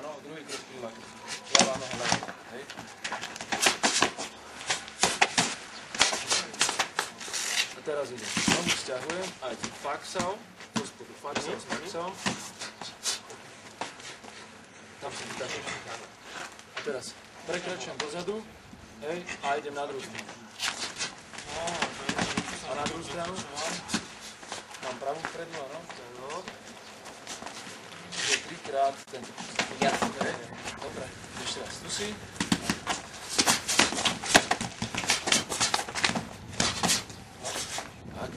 áno, druhý krok pri lakti. Ľavá noha ľavá, hej. A teraz idem. Nohu sťahujem a idem faxal, do spodu faxal s faxalom. Tam som vytačil. A teraz prekračujem dozadu, hej, a idem na druhú stranu. A na druhú stranu mám pravú strednú, áno. Je trikrát tento. Jasne. Dobre, ešte raz. Tu si. Tak.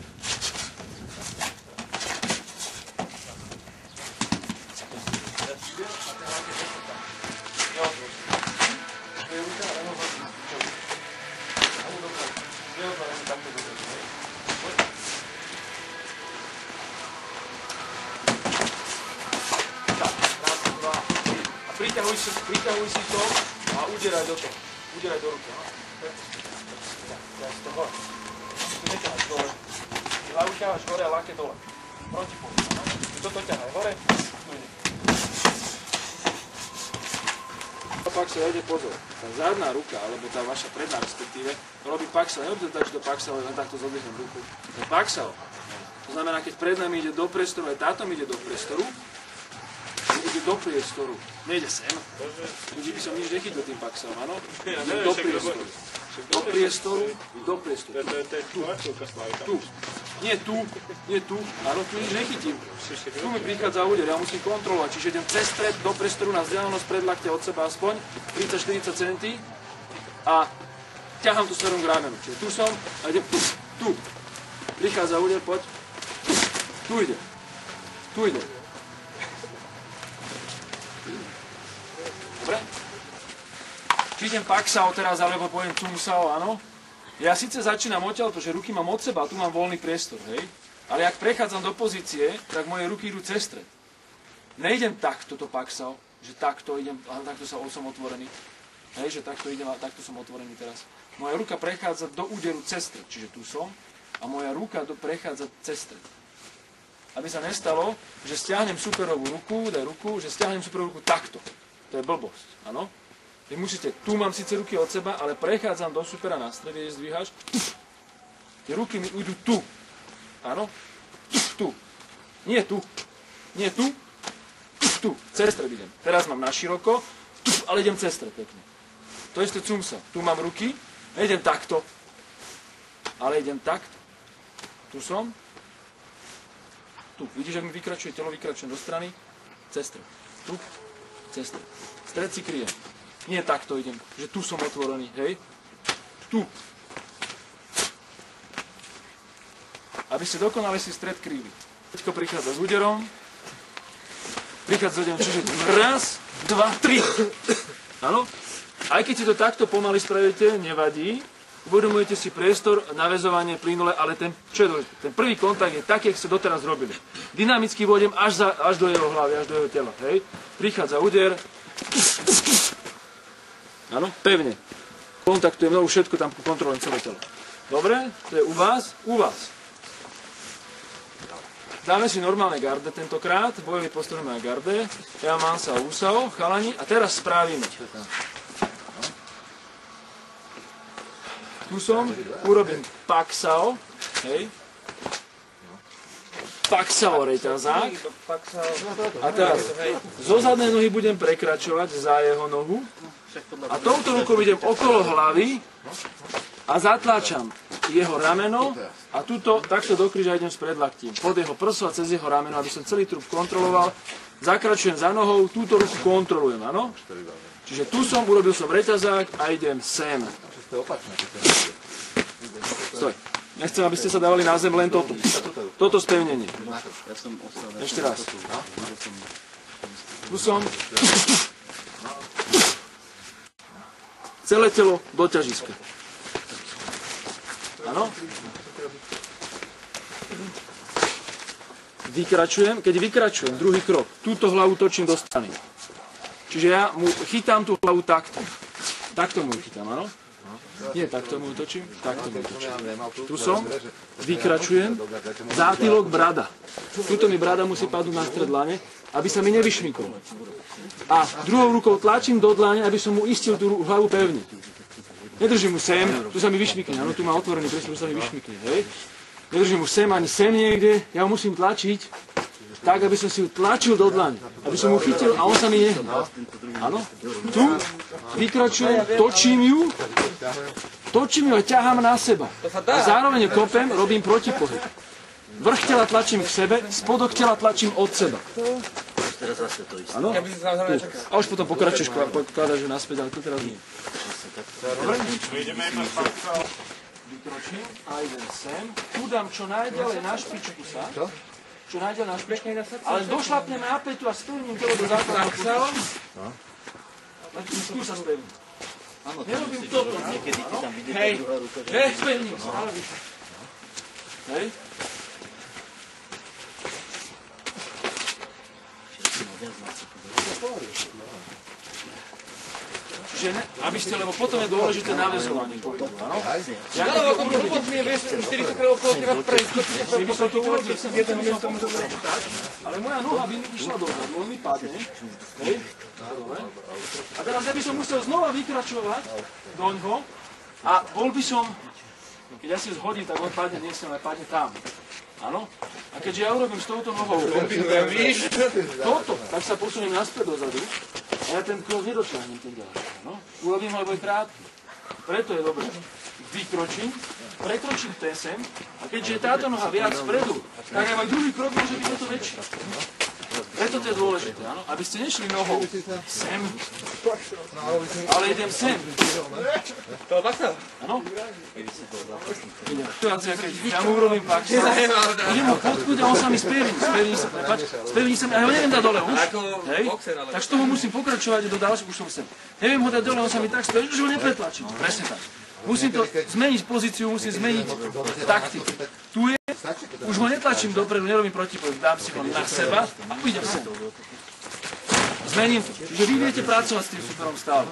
A ten hlavne je tam. Jo, to je ruka, ale no hodí. Ani dobre. Neotváram takto dobre. Priťahuj si to a udieraj do toho. Udieraj do ruky. Tak, teraz to hore. Tu neťaháš dole. Ty hlavu ťaháš hore a lake dole. Proti polu. Toto ťahaj hore. Tu ide. Paxel, ide pozor. Tá zadná ruka, alebo tá vaša predná respektíve, robí paxel. Nerobí to tak, že do paxelu len takto zodvihnem ruku. To je paxel. To znamená, keď pred nami ide do priestoru, aj táto mi ide do priestoru, ide do priestoru. Nejde sem. Ľudí by som nič nechytil tým paxelom, áno? Ide do priestoru. Do priestoru, do priestoru. Tu. Nie tu, nie tu. Áno, tu nič nechytím. Tu mi prichádza úder, ja musím kontrolovať. Čiže idem cez stred do priestoru na vzdialenosť pred lakťa od seba aspoň 30-40 cm a ťahám tu smerom k ramenu. Čiže tu som a idem tu. Prichádza úder, poď. Tu ide. Tu ide. Dobre? Či idem paxal teraz, alebo poviem cumsal, áno? Ja síce začínam odtiaľto, že ruky mám od seba, tu mám voľný priestor, hej? Ale ak prechádzam do pozície, tak moje ruky idú cez stred. Nejdem takto to paxal, že takto idem, a takto som otvorený. Hej, že takto idem a takto som otvorený teraz. Moja ruka prechádza do úderu cez stred, čiže tu som, a moja ruka prechádza cez stred. Aby sa nestalo, že stiahnem superovú ruku, že stiahnem superovú ruku takto. To je blbosť, áno? Vy musíte, tu mám síce ruky od seba, ale prechádzam do supera na strede, kde zdvíhaš. Tie ruky mi ujdu tu, áno? Tu. Nie tu. Nie tu. Tu. Cez stred idem. Teraz mám naširoko, ale idem cez stred pekne. To je cumsa. Tu mám ruky, nejdem takto, ale idem takto. Tu som. Tu. Vidíš, ak mi vykračuje telo, vykračujem do strany, cez stred. Tu. Cez stred. Stred si kryjem. Nie takto idem, že tu som otvorený, hej? Tu. Aby ste dokonale si stred kryli. Teďko prichádza s úderom. Prichádza s úderom, čiže raz, dva, tri. Áno? Aj keď si to takto pomaly spravíte, nevadí. Uvedomujete si priestor, naväzovanie plynule, ale ten prvý kontakt je tak, jak ste doteraz robili. Dynamicky vôjdem až do jeho hlavy, až do jeho tela. Hej? Prichádza úder. Áno, pevne. Kontaktujem nohu, všetko tam kontrolujem celé telo. Dobre, to je u vás, u vás. Dáme si normálne garde tentokrát, bojový postoj má garde. Ja mám sa úsao, chalani, a teraz spravíme. Tu som, urobím paxao, hej. Paxao reťazák. A teraz zo zadnej nohy budem prekračovať za jeho nohu. A touto rukou idem okolo hlavy a zatláčam jeho rameno a tuto takto do kríža idem s predlaktím. Pod jeho prso a cez jeho rameno, aby som celý trup kontroloval. Zakračujem za nohou, túto ruku kontrolujem, áno? Čiže tu som, urobil som reťazák a idem sem. Stoj. Nechcem, aby ste sa dávali na zem len toto. Toto spevnenie. Ešte raz. Tu som. Celé telo do ťažiska. Áno? Vykračujem. Keď vykračujem, druhý krok. Túto hlavu točím do strany. Čiže ja mu chytám tú hlavu takto. Takto mu chytám, áno? Nie, takto mu točím, takto mu točím. Tu som, vykračujem, zátylok, brada. Tuto mi brada musí padnúť na stred dlane, aby sa mi nevyšmykol. A druhou rukou tlačím do dlane, aby som mu istil tú hlavu pevne. Nedržím mu sem, tu sa mi vyšmykne, áno, tu má otvorený priestor, tu sa mi vyšmykne, hej. Nedržím mu sem ani sem niekde, ja ho musím tlačiť, tak, aby som si ju tlačil do dlane, aby som mu chytil a on sa mi nehnal. Áno, tu vykračujem, točím ju a ťahám na seba. A zároveň kopem, robím protipohyb. Vrch tela tlačím k sebe, spodok tela tlačím od seba. Áno? A už potom pokračuješ, pokladáš ju naspäť, ale tu teraz nie. Dobre? Vykročím a idem sem. Tu dám čo najďalej na špičku sa. Čo najďalej na špičku. Ale došlapnem na petu a spevním telo do základného púšťa. Tu sa spevním. Nerobím toto. Hej, spevním sa. Hej. Čiže ne, aby ste, lebo potom je dôležité naväzovanie pohybu, áno? Ja ako robot mi je 400 krát okolo teba preskočiť, by som to urobil, ale moja noha by mi išla dozadu, on mi padne, hej? A teraz ja by som musel znova vykračovať doňho a bol by som, keď ja si zhodím, tak on padne, nie sem, ale padne tam. Áno? A keďže ja urobím s touto nohou toto, tak sa posuniem naspäť dozadu a ja ten krok nedotiahnem ten ďalší. No? Urobím ho, lebo je krátky. Preto je dobré. Vykročím, prekročím ten sem a keďže je táto noha viac vpredu, tak aj môj druhý krok môže byť toto väčší. Preto to je dôležité, áno? Aby ste nešli nohou sem, ale idem sem. Áno? Situácia, keď ja mu urobím paxa, idem ho potknúť a on sa mi spevní sa, ja ho neviem dať dole už, hej? Tak z toho musím pokračovať do ďalších, už som sem. Neviem ho dať dole, on sa mi tak spevní, že ho nepretlačím. Presne tak. Musím to zmeniť pozíciu, musím zmeniť taktiku. Tu je, už ho netlačím dopredu, nerobím protipohyb, dám si ho na seba a idem sem. Zmením to. Čiže vy viete pracovať s tým superom stále.